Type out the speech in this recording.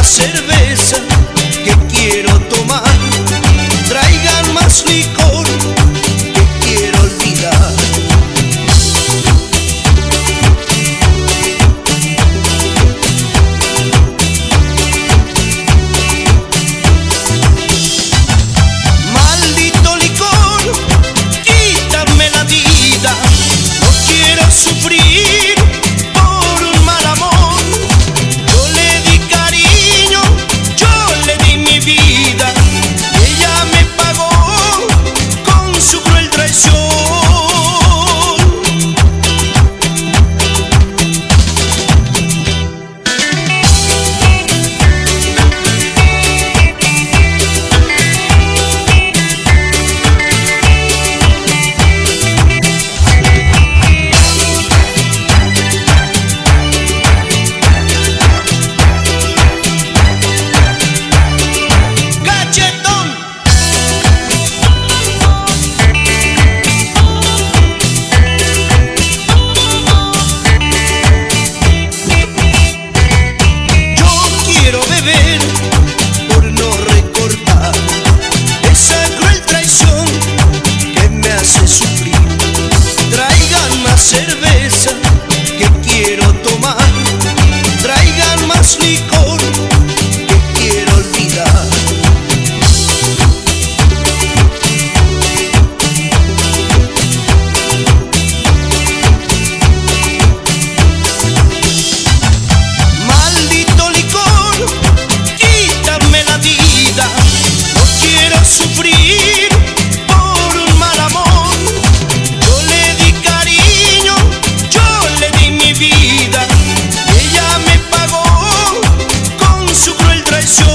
Cerveza que quiero tomar, traigan más licor que quiero olvidar. Maldito licor, quítame la vida, no quiero sufrir por un mal amor. Por no recordar esa cruel traición que me hace sufrir, traigan más cerveza que quiero tomar, traigan más licor que quiero olvidar. Sufrir por un mal amor, yo le di cariño, yo le di mi vida, ella me pagó con su cruel traición.